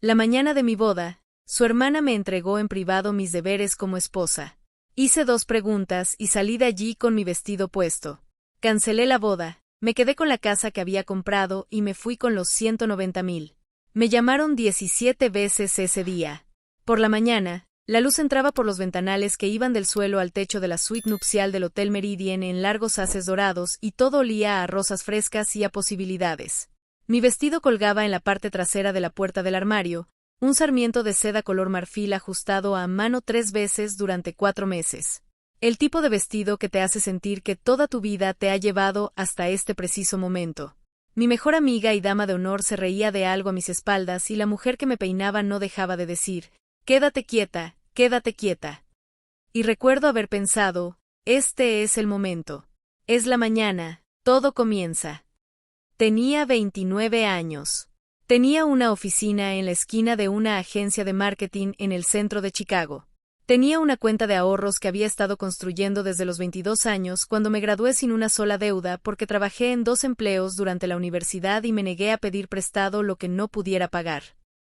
La mañana de mi boda, su hermana me entregó en privado mis deberes como esposa. Hice 2 preguntas y salí de allí con mi vestido puesto. Cancelé la boda, me quedé con la casa que había comprado y me fui con los 190,000. Me llamaron 17 veces ese día. Por la mañana, la luz entraba por los ventanales que iban del suelo al techo de la suite nupcial del Hotel Meridien en largos haces dorados y todo olía a rosas frescas y a posibilidades. Mi vestido colgaba en la parte trasera de la puerta del armario, un sarmiento de seda color marfil ajustado a mano 3 veces durante 4 meses. El tipo de vestido que te hace sentir que toda tu vida te ha llevado hasta este preciso momento. Mi mejor amiga y dama de honor se reía de algo a mis espaldas y la mujer que me peinaba no dejaba de decir, «Quédate quieta, quédate quieta». Y recuerdo haber pensado, este es el momento. Es la mañana, todo comienza. Tenía 29 años. Tenía una oficina en la esquina de una agencia de marketing en el centro de Chicago. Tenía una cuenta de ahorros que había estado construyendo desde los 22 años cuando me gradué sin una sola deuda porque trabajé en 2 empleos durante la universidad y me negué a pedir prestado lo que no pudiera pagar.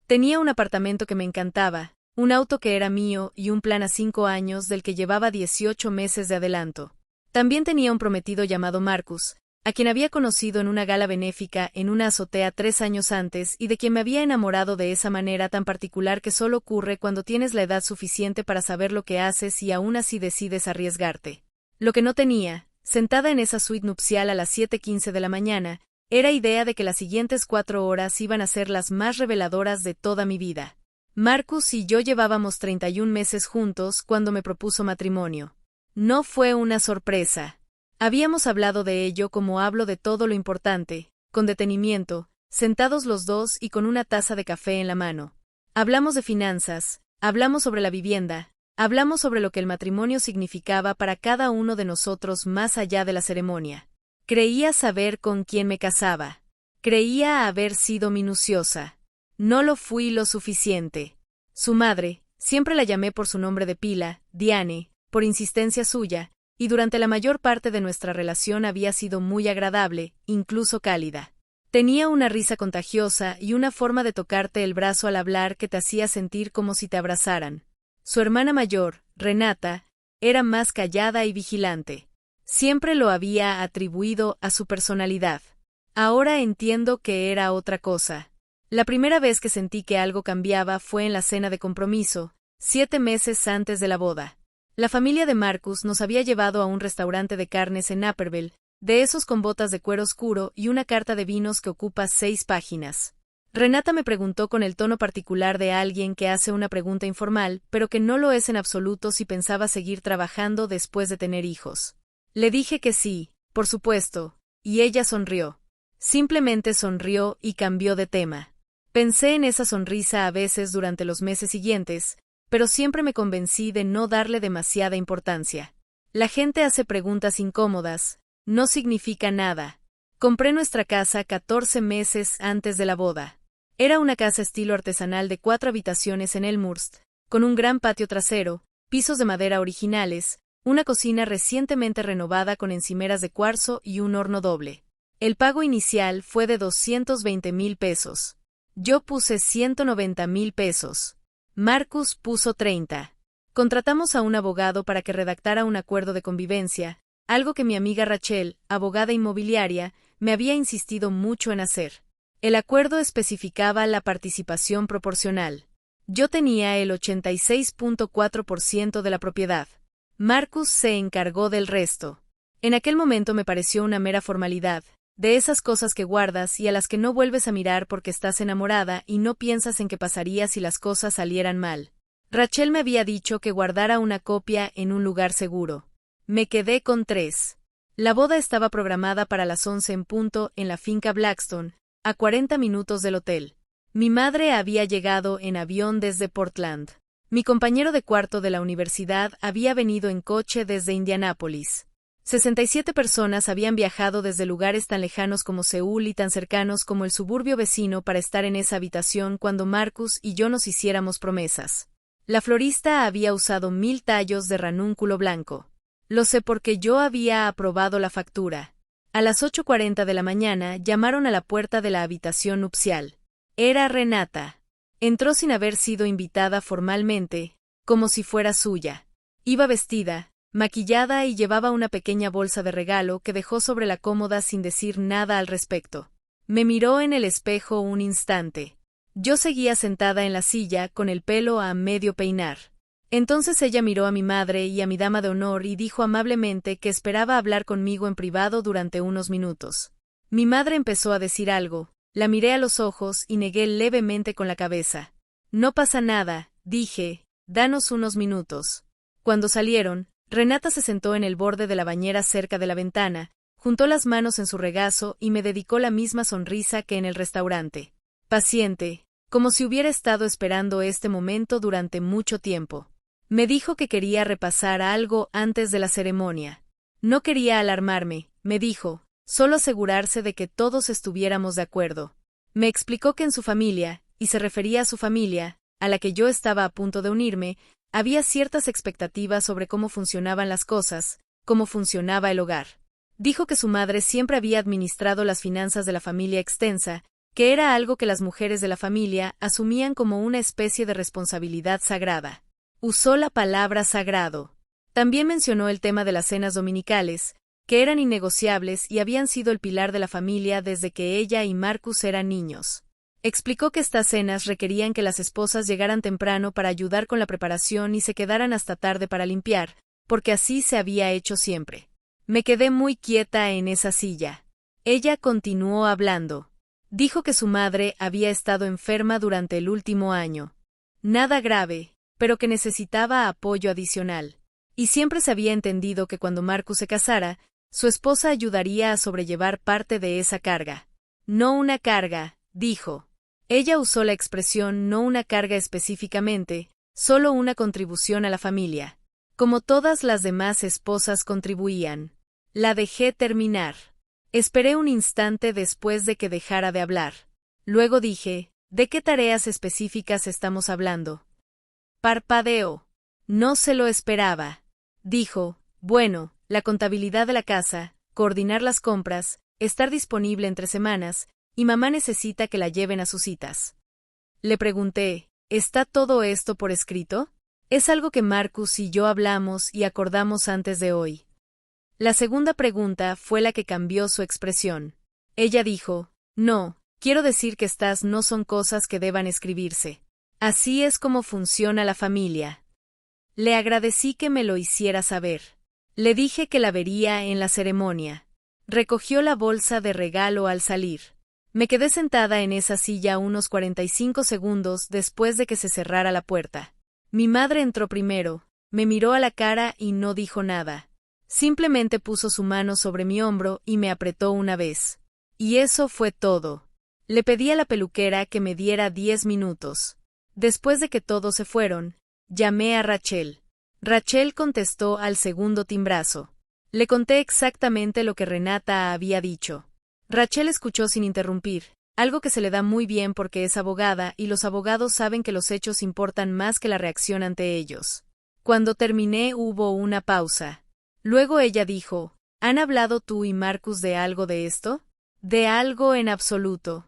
Tenía un apartamento que me encantaba, un auto que era mío y un plan a 5 años del que llevaba 18 meses de adelanto. También tenía un prometido llamado Marcus, a quien había conocido en una gala benéfica en una azotea 3 años antes y de quien me había enamorado de esa manera tan particular que solo ocurre cuando tienes la edad suficiente para saber lo que haces y aún así decides arriesgarte. Lo que no tenía, sentada en esa suite nupcial a las 7:15 de la mañana, era idea de que las siguientes 4 horas iban a ser las más reveladoras de toda mi vida. Marcus y yo llevábamos 31 meses juntos cuando me propuso matrimonio. No fue una sorpresa. Habíamos hablado de ello como hablo de todo lo importante, con detenimiento, sentados los dos y con una taza de café en la mano. Hablamos de finanzas, hablamos sobre la vivienda, hablamos sobre lo que el matrimonio significaba para cada uno de nosotros más allá de la ceremonia. Creía saber con quién me casaba. Creía haber sido minuciosa. No lo fui lo suficiente. Su madre, siempre la llamé por su nombre de pila, Diane, por insistencia suya, y durante la mayor parte de nuestra relación había sido muy agradable, incluso cálida. Tenía una risa contagiosa y una forma de tocarte el brazo al hablar que te hacía sentir como si te abrazaran. Su hermana mayor, Renata, era más callada y vigilante. Siempre lo había atribuido a su personalidad. Ahora entiendo que era otra cosa. La primera vez que sentí que algo cambiaba fue en la cena de compromiso, 7 meses antes de la boda. La familia de Marcus nos había llevado a un restaurante de carnes en Naperville, de esos con botas de cuero oscuro y una carta de vinos que ocupa 6 páginas. Renata me preguntó con el tono particular de alguien que hace una pregunta informal, pero que no lo es en absoluto si pensaba seguir trabajando después de tener hijos. Le dije que sí, por supuesto, y ella sonrió. Simplemente sonrió y cambió de tema. Pensé en esa sonrisa a veces durante los meses siguientes, pero siempre me convencí de no darle demasiada importancia. La gente hace preguntas incómodas, no significa nada. Compré nuestra casa 14 meses antes de la boda. Era una casa estilo artesanal de 4 habitaciones en Elmhurst, con un gran patio trasero, pisos de madera originales, una cocina recientemente renovada con encimeras de cuarzo y un horno doble. El pago inicial fue de 220,000 pesos. Yo puse 190,000 pesos. Marcus puso 30. Contratamos a un abogado para que redactara un acuerdo de convivencia, algo que mi amiga Rachel, abogada inmobiliaria, me había insistido mucho en hacer. El acuerdo especificaba la participación proporcional. Yo tenía el 86.4% de la propiedad. Marcus se encargó del resto. En aquel momento me pareció una mera formalidad, de esas cosas que guardas y a las que no vuelves a mirar porque estás enamorada y no piensas en qué pasaría si las cosas salieran mal. Rachel me había dicho que guardara una copia en un lugar seguro. Me quedé con 3. La boda estaba programada para las 11 en punto en la finca Blackstone, a 40 minutos del hotel. Mi madre había llegado en avión desde Portland. Mi compañero de cuarto de la universidad había venido en coche desde Indianápolis. 67 personas habían viajado desde lugares tan lejanos como Seúl y tan cercanos como el suburbio vecino para estar en esa habitación cuando Marcus y yo nos hiciéramos promesas. La florista había usado 1000 tallos de ranúnculo blanco. Lo sé porque yo había aprobado la factura. A las 8:40 de la mañana llamaron a la puerta de la habitación nupcial. Era Renata. Entró sin haber sido invitada formalmente, como si fuera suya. Iba vestida, maquillada y llevaba una pequeña bolsa de regalo que dejó sobre la cómoda sin decir nada al respecto. Me miró en el espejo un instante. Yo seguía sentada en la silla con el pelo a medio peinar. Entonces ella miró a mi madre y a mi dama de honor y dijo amablemente que esperaba hablar conmigo en privado durante unos minutos. Mi madre empezó a decir algo, la miré a los ojos y negué levemente con la cabeza. No pasa nada, dije, danos unos minutos. Cuando salieron, Renata se sentó en el borde de la bañera cerca de la ventana, juntó las manos en su regazo y me dedicó la misma sonrisa que en el restaurante. Paciente, como si hubiera estado esperando este momento durante mucho tiempo. Me dijo que quería repasar algo antes de la ceremonia. No quería alarmarme, me dijo, solo asegurarse de que todos estuviéramos de acuerdo. Me explicó que en su familia, y se refería a su familia, a la que yo estaba a punto de unirme, había ciertas expectativas sobre cómo funcionaban las cosas, cómo funcionaba el hogar. Dijo que su madre siempre había administrado las finanzas de la familia extensa, que era algo que las mujeres de la familia asumían como una especie de responsabilidad sagrada. Usó la palabra sagrado. También mencionó el tema de las cenas dominicales, que eran innegociables y habían sido el pilar de la familia desde que ella y Marcus eran niños. Explicó que estas cenas requerían que las esposas llegaran temprano para ayudar con la preparación y se quedaran hasta tarde para limpiar, porque así se había hecho siempre. Me quedé muy quieta en esa silla. Ella continuó hablando. Dijo que su madre había estado enferma durante el último año. Nada grave, pero que necesitaba apoyo adicional. Y siempre se había entendido que cuando Marcus se casara, su esposa ayudaría a sobrellevar parte de esa carga. No una carga, dijo. Ella usó la expresión no una carga específicamente, solo una contribución a la familia. Como todas las demás esposas contribuían. La dejé terminar. Esperé un instante después de que dejara de hablar. Luego dije, ¿de qué tareas específicas estamos hablando? Parpadeó. No se lo esperaba. Dijo, bueno, la contabilidad de la casa, coordinar las compras, estar disponible entre semanas, y mamá necesita que la lleven a sus citas. Le pregunté, ¿está todo esto por escrito? Es algo que Marcus y yo hablamos y acordamos antes de hoy. La segunda pregunta fue la que cambió su expresión. Ella dijo, no, quiero decir que estas no son cosas que deban escribirse. Así es como funciona la familia. Le agradecí que me lo hiciera saber. Le dije que la vería en la ceremonia. Recogió la bolsa de regalo al salir. Me quedé sentada en esa silla unos 45 segundos después de que se cerrara la puerta. Mi madre entró primero, me miró a la cara y no dijo nada. Simplemente puso su mano sobre mi hombro y me apretó una vez. Y eso fue todo. Le pedí a la peluquera que me diera 10 minutos. Después de que todos se fueron, llamé a Rachel. Rachel contestó al segundo timbrazo. Le conté exactamente lo que Renata había dicho. Rachel escuchó sin interrumpir, algo que se le da muy bien porque es abogada y los abogados saben que los hechos importan más que la reacción ante ellos. Cuando terminé hubo una pausa. Luego ella dijo, ¿han hablado tú y Marcus de algo de esto? De algo en absoluto.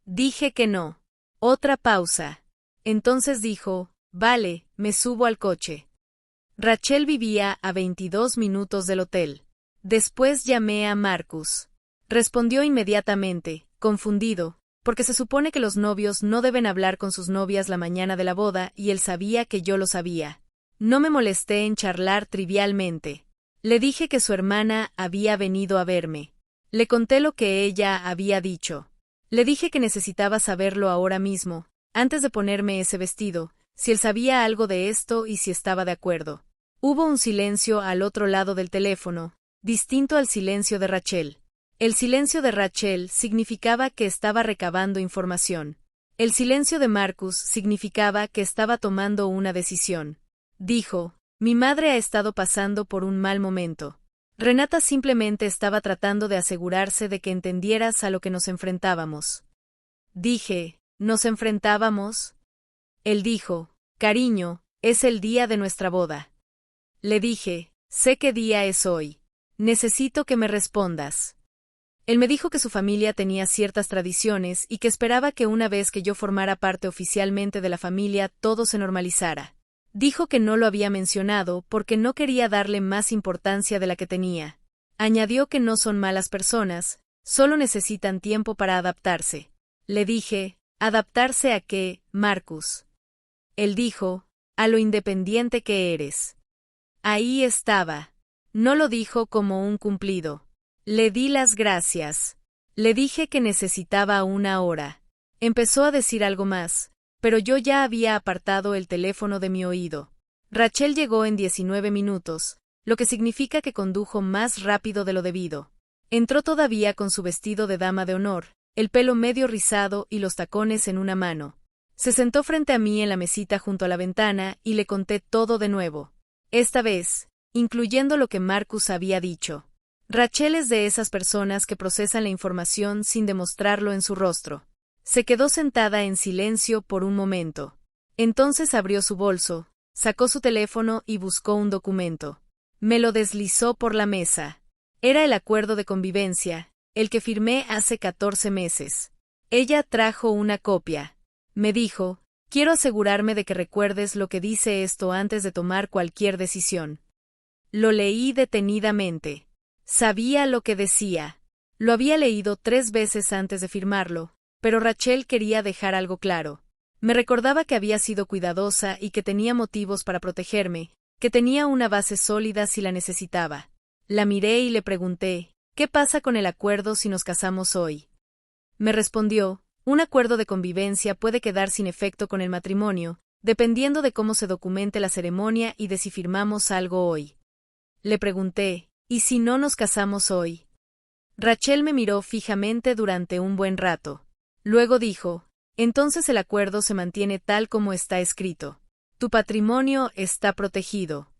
Dije que no. Otra pausa. Entonces dijo, vale, me subo al coche. Rachel vivía a 22 minutos del hotel. Después llamé a Marcus. Respondió inmediatamente, confundido, porque se supone que los novios no deben hablar con sus novias la mañana de la boda y él sabía que yo lo sabía. No me molesté en charlar trivialmente. Le dije que su hermana había venido a verme. Le conté lo que ella había dicho. Le dije que necesitaba saberlo ahora mismo, antes de ponerme ese vestido, si él sabía algo de esto y si estaba de acuerdo. Hubo un silencio al otro lado del teléfono, distinto al silencio de Rachel. El silencio de Rachel significaba que estaba recabando información. El silencio de Marcus significaba que estaba tomando una decisión. Dijo, mi madre ha estado pasando por un mal momento. Renata simplemente estaba tratando de asegurarse de que entendieras a lo que nos enfrentábamos. Dije, ¿nos enfrentábamos? Él dijo, cariño, es el día de nuestra boda. Le dije, sé qué día es hoy. Necesito que me respondas. Él me dijo que su familia tenía ciertas tradiciones y que esperaba que una vez que yo formara parte oficialmente de la familia todo se normalizara. Dijo que no lo había mencionado porque no quería darle más importancia de la que tenía. Añadió que no son malas personas, solo necesitan tiempo para adaptarse. Le dije, ¿adaptarse a qué, Marcus? Él dijo, a lo independiente que eres. Ahí estaba. No lo dijo como un cumplido. Le di las gracias. Le dije que necesitaba una hora. Empezó a decir algo más, pero yo ya había apartado el teléfono de mi oído. Rachel llegó en 19 minutos, lo que significa que condujo más rápido de lo debido. Entró todavía con su vestido de dama de honor, el pelo medio rizado y los tacones en una mano. Se sentó frente a mí en la mesita junto a la ventana y le conté todo de nuevo. Esta vez, incluyendo lo que Marcus había dicho. Rachel es de esas personas que procesan la información sin demostrarlo en su rostro. Se quedó sentada en silencio por un momento. Entonces abrió su bolso, sacó su teléfono y buscó un documento. Me lo deslizó por la mesa. Era el acuerdo de convivencia, el que firmé hace 14 meses. Ella trajo una copia. Me dijo, quiero asegurarme de que recuerdes lo que dice esto antes de tomar cualquier decisión. Lo leí detenidamente. Sabía lo que decía. Lo había leído 3 veces antes de firmarlo, pero Rachel quería dejar algo claro. Me recordaba que había sido cuidadosa y que tenía motivos para protegerme, que tenía una base sólida si la necesitaba. La miré y le pregunté, ¿qué pasa con el acuerdo si nos casamos hoy? Me respondió, un acuerdo de convivencia puede quedar sin efecto con el matrimonio, dependiendo de cómo se documente la ceremonia y de si firmamos algo hoy. Le pregunté, ¿y si no nos casamos hoy? Rachel me miró fijamente durante un buen rato. Luego dijo, entonces el acuerdo se mantiene tal como está escrito. Tu patrimonio está protegido.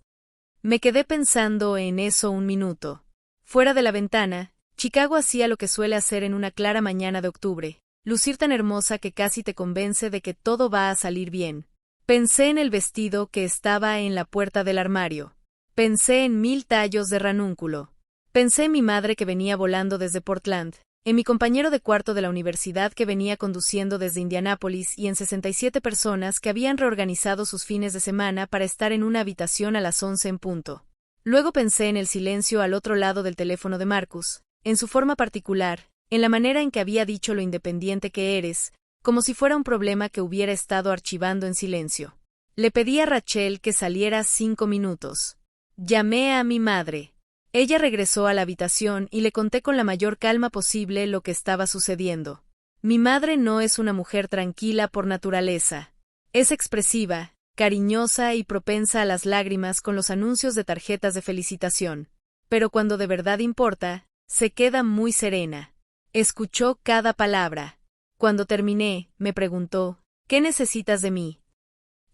Me quedé pensando en eso un minuto. Fuera de la ventana, Chicago hacía lo que suele hacer en una clara mañana de octubre, lucir tan hermosa que casi te convence de que todo va a salir bien. Pensé en el vestido que estaba en la puerta del armario. Pensé en 1000 tallos de ranúnculo. Pensé en mi madre que venía volando desde Portland, en mi compañero de cuarto de la universidad que venía conduciendo desde Indianápolis y en 67 personas que habían reorganizado sus fines de semana para estar en una habitación a las 11 en punto. Luego pensé en el silencio al otro lado del teléfono de Marcus, en su forma particular, en la manera en que había dicho lo independiente que eres, como si fuera un problema que hubiera estado archivando en silencio. Le pedí a Rachel que saliera 5 minutos. Llamé a mi madre. Ella regresó a la habitación y le conté con la mayor calma posible lo que estaba sucediendo. Mi madre no es una mujer tranquila por naturaleza. Es expresiva, cariñosa y propensa a las lágrimas con los anuncios de tarjetas de felicitación. Pero cuando de verdad importa, se queda muy serena. Escuchó cada palabra. Cuando terminé, me preguntó, ¿qué necesitas de mí?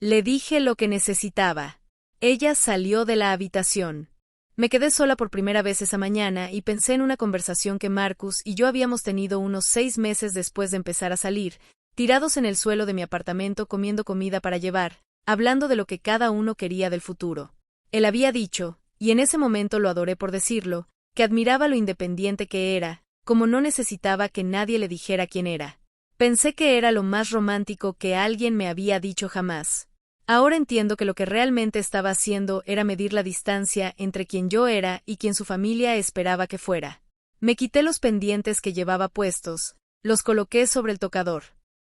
Le dije lo que necesitaba. Ella salió de la habitación. Me quedé sola por primera vez esa mañana y pensé en una conversación que Marcus y yo habíamos tenido unos 6 meses después de empezar a salir, tirados en el suelo de mi apartamento comiendo comida para llevar, hablando de lo que cada uno quería del futuro. Él había dicho, y en ese momento lo adoré por decirlo, que admiraba lo independiente que era, como no necesitaba que nadie le dijera quién era. Pensé que era lo más romántico que alguien me había dicho jamás. Ahora entiendo que lo que realmente estaba haciendo era medir la distancia entre quien yo era y quien su familia esperaba que fuera. Me quité los pendientes que llevaba puestos, los coloqué sobre el tocador.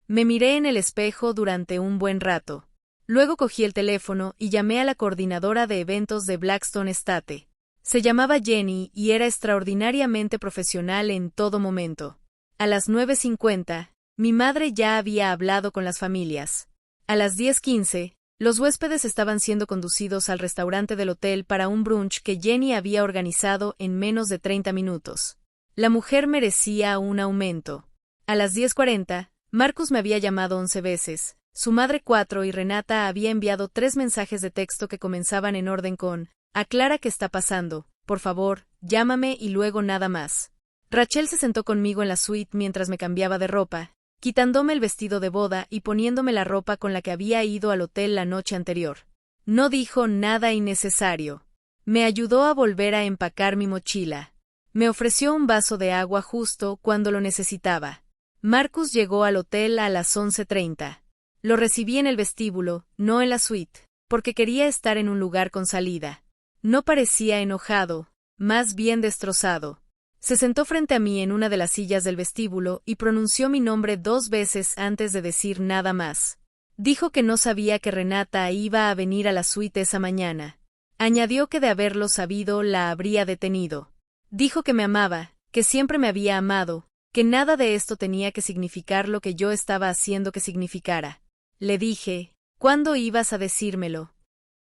Me miré en el espejo durante un buen rato. Luego cogí el teléfono y llamé a la coordinadora de eventos de Blackstone Estate. Se llamaba Jenny y era extraordinariamente profesional en todo momento. A las 9:50, mi madre ya había hablado con las familias. A las 10:15, los huéspedes estaban siendo conducidos al restaurante del hotel para un brunch que Jenny había organizado en menos de 30 minutos. La mujer merecía un aumento. A las 10:40, Marcus me había llamado 11 veces, su madre 4 y Renata había enviado 3 mensajes de texto que comenzaban en orden con, aclara qué está pasando, por favor, llámame y luego nada más. Rachel se sentó conmigo en la suite mientras me cambiaba de ropa, quitándome el vestido de boda y poniéndome la ropa con la que había ido al hotel la noche anterior. No dijo nada innecesario. Me ayudó a volver a empacar mi mochila. Me ofreció un vaso de agua justo cuando lo necesitaba. Marcus llegó al hotel a las 11:30. Lo recibí en el vestíbulo, no en la suite, porque quería estar en un lugar con salida. No parecía enojado, más bien destrozado. Se sentó frente a mí en una de las sillas del vestíbulo y pronunció mi nombre 2 veces antes de decir nada más. Dijo que no sabía que Renata iba a venir a la suite esa mañana. Añadió que de haberlo sabido la habría detenido. Dijo que me amaba, que siempre me había amado, que nada de esto tenía que significar lo que yo estaba haciendo que significara. Le dije, ¿cuándo ibas a decírmelo?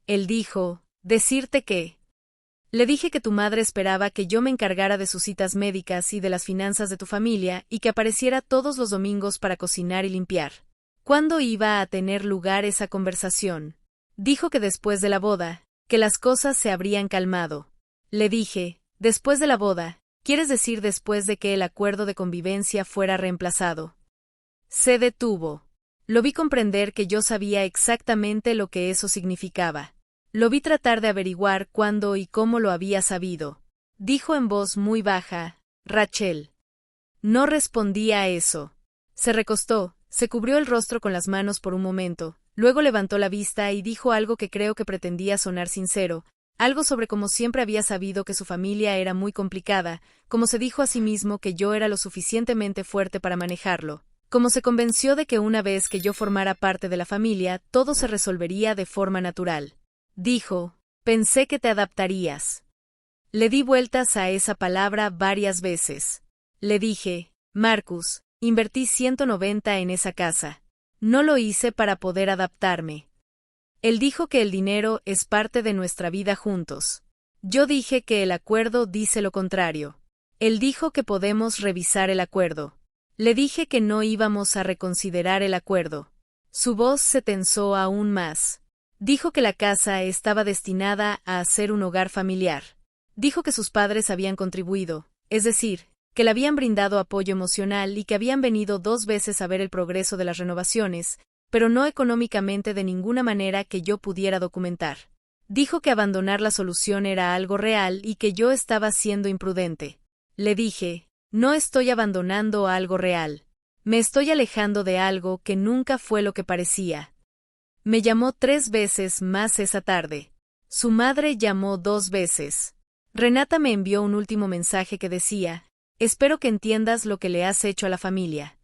Él dijo, ¿decirte qué? Le dije que tu madre esperaba que yo me encargara de sus citas médicas y de las finanzas de tu familia y que apareciera todos los domingos para cocinar y limpiar. ¿Cuándo iba a tener lugar esa conversación? Dijo que después de la boda, que las cosas se habrían calmado. Le dije, después de la boda, ¿quieres decir después de que el acuerdo de convivencia fuera reemplazado? Se detuvo. Lo vi comprender que yo sabía exactamente lo que eso significaba. Lo vi tratar de averiguar cuándo y cómo lo había sabido. Dijo en voz muy baja, Rachel. No respondí a eso. Se recostó, se cubrió el rostro con las manos por un momento, luego levantó la vista y dijo algo que creo que pretendía sonar sincero, algo sobre cómo siempre había sabido que su familia era muy complicada, como se dijo a sí mismo que yo era lo suficientemente fuerte para manejarlo, como se convenció de que una vez que yo formara parte de la familia, todo se resolvería de forma natural. Dijo, pensé que te adaptarías. Le di vueltas a esa palabra varias veces. Le dije, Marcus, invertí 190 en esa casa. No lo hice para poder adaptarme. Él dijo que el dinero es parte de nuestra vida juntos. Yo dije que el acuerdo dice lo contrario. Él dijo que podemos revisar el acuerdo. Le dije que no íbamos a reconsiderar el acuerdo. Su voz se tensó aún más. Dijo que la casa estaba destinada a ser un hogar familiar. Dijo que sus padres habían contribuido, es decir, que le habían brindado apoyo emocional y que habían venido 2 veces a ver el progreso de las renovaciones, pero no económicamente de ninguna manera que yo pudiera documentar. Dijo que abandonar la solución era algo real y que yo estaba siendo imprudente. Le dije, no estoy abandonando algo real. Me estoy alejando de algo que nunca fue lo que parecía. Me llamó 3 veces más esa tarde. Su madre llamó 2 veces. Renata me envió un último mensaje que decía, espero que entiendas lo que le has hecho a la familia.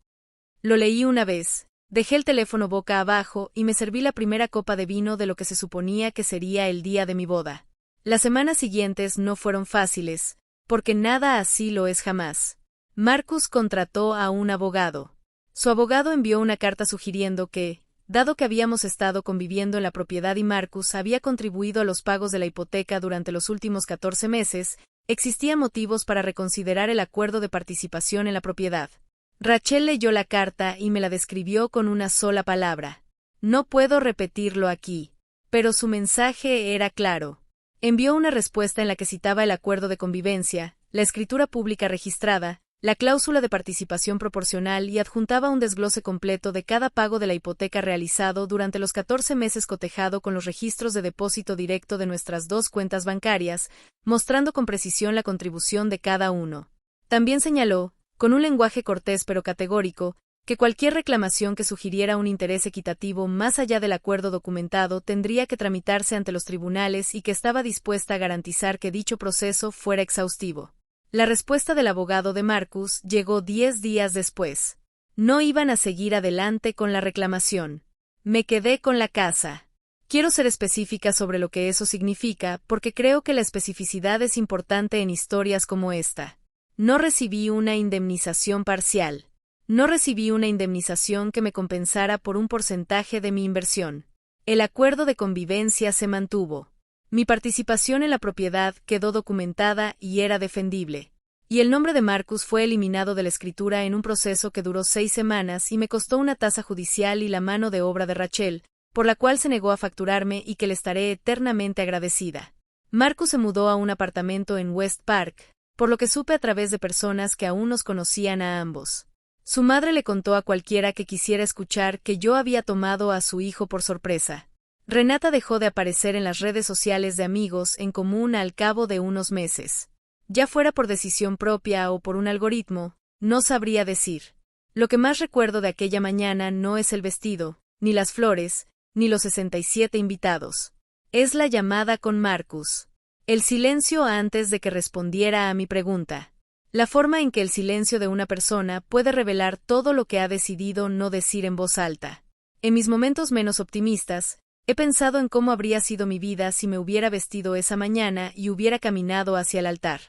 Lo leí una vez, dejé el teléfono boca abajo y me serví la primera copa de vino de lo que se suponía que sería el día de mi boda. Las semanas siguientes no fueron fáciles, porque nada así lo es jamás. Marcus contrató a un abogado. Su abogado envió una carta sugiriendo que, dado que habíamos estado conviviendo en la propiedad y Marcus había contribuido a los pagos de la hipoteca durante los últimos 14 meses, existían motivos para reconsiderar el acuerdo de participación en la propiedad. Rachel leyó la carta y me la describió con una sola palabra. No puedo repetirlo aquí. Pero su mensaje era claro. Envió una respuesta en la que citaba el acuerdo de convivencia, la escritura pública registrada, la cláusula de participación proporcional y adjuntaba un desglose completo de cada pago de la hipoteca realizado durante los 14 meses cotejado con los registros de depósito directo de nuestras 2 cuentas bancarias, mostrando con precisión la contribución de cada uno. También señaló, con un lenguaje cortés pero categórico, que cualquier reclamación que sugiriera un interés equitativo más allá del acuerdo documentado tendría que tramitarse ante los tribunales y que estaba dispuesta a garantizar que dicho proceso fuera exhaustivo. La respuesta del abogado de Marcus llegó 10 días después. No iban a seguir adelante con la reclamación. Me quedé con la casa. Quiero ser específica sobre lo que eso significa porque creo que la especificidad es importante en historias como esta. No recibí una indemnización parcial. No recibí una indemnización que me compensara por un porcentaje de mi inversión. El acuerdo de convivencia se mantuvo. Mi participación en la propiedad quedó documentada y era defendible. Y el nombre de Marcus fue eliminado de la escritura en un proceso que duró 6 semanas y me costó una tasa judicial y la mano de obra de Rachel, por la cual se negó a facturarme y que le estaré eternamente agradecida. Marcus se mudó a un apartamento en West Park, por lo que supe a través de personas que aún nos conocían a ambos. Su madre le contó a cualquiera que quisiera escuchar que yo había tomado a su hijo por sorpresa. Renata dejó de aparecer en las redes sociales de amigos en común al cabo de unos meses. Ya fuera por decisión propia o por un algoritmo, no sabría decir. Lo que más recuerdo de aquella mañana no es el vestido, ni las flores, ni los 67 invitados. Es la llamada con Marcus. El silencio antes de que respondiera a mi pregunta. La forma en que el silencio de una persona puede revelar todo lo que ha decidido no decir en voz alta. En mis momentos menos optimistas, he pensado en cómo habría sido mi vida si me hubiera vestido esa mañana y hubiera caminado hacia el altar.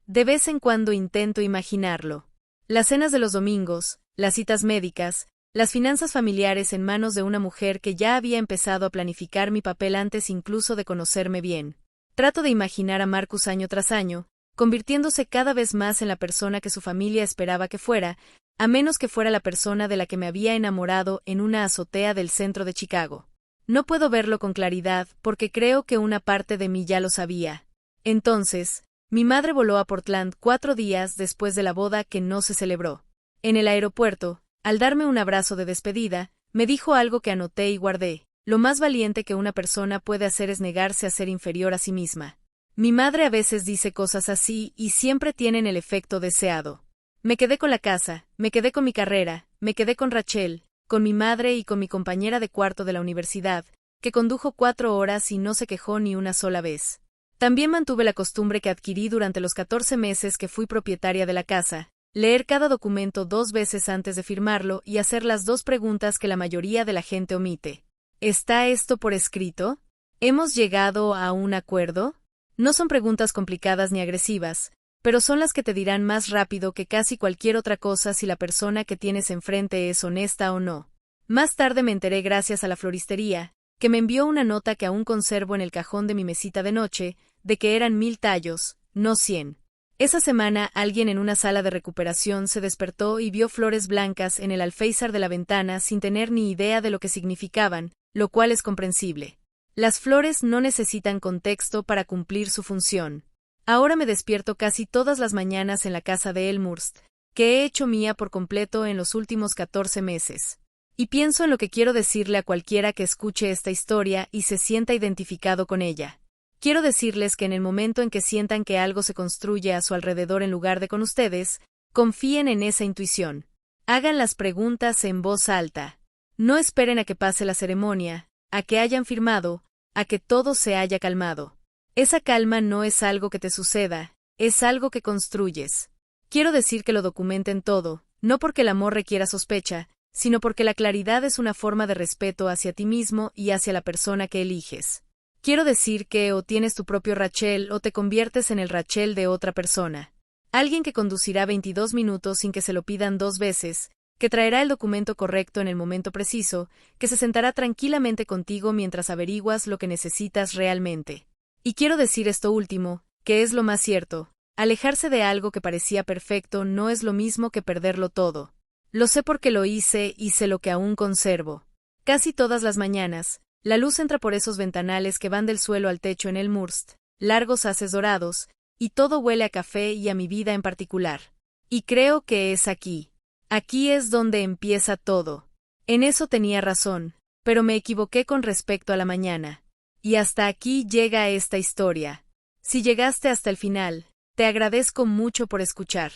De vez en cuando intento imaginarlo. Las cenas de los domingos, las citas médicas, las finanzas familiares en manos de una mujer que ya había empezado a planificar mi papel antes incluso de conocerme bien. Trato de imaginar a Marcus año tras año, convirtiéndose cada vez más en la persona que su familia esperaba que fuera, a menos que fuera la persona de la que me había enamorado en una azotea del centro de Chicago. No puedo verlo con claridad porque creo que una parte de mí ya lo sabía. Entonces, mi madre voló a Portland 4 días después de la boda que no se celebró. En el aeropuerto, al darme un abrazo de despedida, me dijo algo que anoté y guardé. Lo más valiente que una persona puede hacer es negarse a ser inferior a sí misma. Mi madre a veces dice cosas así y siempre tienen el efecto deseado. Me quedé con la casa, me quedé con mi carrera, me quedé con Rachel, con mi madre y con mi compañera de cuarto de la universidad, que condujo 4 horas y no se quejó ni una sola vez. También mantuve la costumbre que adquirí durante los 14 meses que fui propietaria de la casa, leer cada documento 2 veces antes de firmarlo y hacer las 2 preguntas que la mayoría de la gente omite. ¿Está esto por escrito? ¿Hemos llegado a un acuerdo? No son preguntas complicadas ni agresivas, pero son las que te dirán más rápido que casi cualquier otra cosa si la persona que tienes enfrente es honesta o no. Más tarde me enteré gracias a la floristería, que me envió una nota que aún conservo en el cajón de mi mesita de noche, de que eran 1000 tallos, no 100. Esa semana alguien en una sala de recuperación se despertó y vio flores blancas en el alféizar de la ventana sin tener ni idea de lo que significaban, lo cual es comprensible. Las flores no necesitan contexto para cumplir su función. Ahora me despierto casi todas las mañanas en la casa de Elmhurst, que he hecho mía por completo en los últimos 14 meses. Y pienso en lo que quiero decirle a cualquiera que escuche esta historia y se sienta identificado con ella. Quiero decirles que en el momento en que sientan que algo se construye a su alrededor en lugar de con ustedes, confíen en esa intuición. Hagan las preguntas en voz alta. No esperen a que pase la ceremonia, a que hayan firmado, a que todo se haya calmado. Esa calma no es algo que te suceda, es algo que construyes. Quiero decir que lo documenten todo, no porque el amor requiera sospecha, sino porque la claridad es una forma de respeto hacia ti mismo y hacia la persona que eliges. Quiero decir que o tienes tu propio Rachel o te conviertes en el Rachel de otra persona. Alguien que conducirá 22 minutos sin que se lo pidan 2 veces, que traerá el documento correcto en el momento preciso, que se sentará tranquilamente contigo mientras averiguas lo que necesitas realmente. Y quiero decir esto último, que es lo más cierto, alejarse de algo que parecía perfecto no es lo mismo que perderlo todo. Lo sé porque lo hice y sé lo que aún conservo. Casi todas las mañanas, la luz entra por esos ventanales que van del suelo al techo en Elmhurst, largos haces dorados, y todo huele a café y a mi vida en particular. Y creo que es aquí. Aquí es donde empieza todo. En eso tenía razón, pero me equivoqué con respecto a la mañana. Y hasta aquí llega esta historia. Si llegaste hasta el final, te agradezco mucho por escuchar.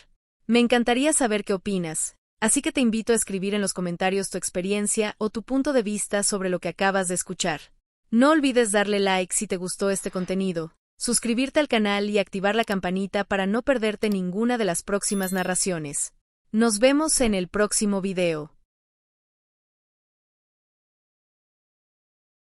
Me encantaría saber qué opinas, así que te invito a escribir en los comentarios tu experiencia o tu punto de vista sobre lo que acabas de escuchar. No olvides darle like si te gustó este contenido, suscribirte al canal y activar la campanita para no perderte ninguna de las próximas narraciones. Nos vemos en el próximo video.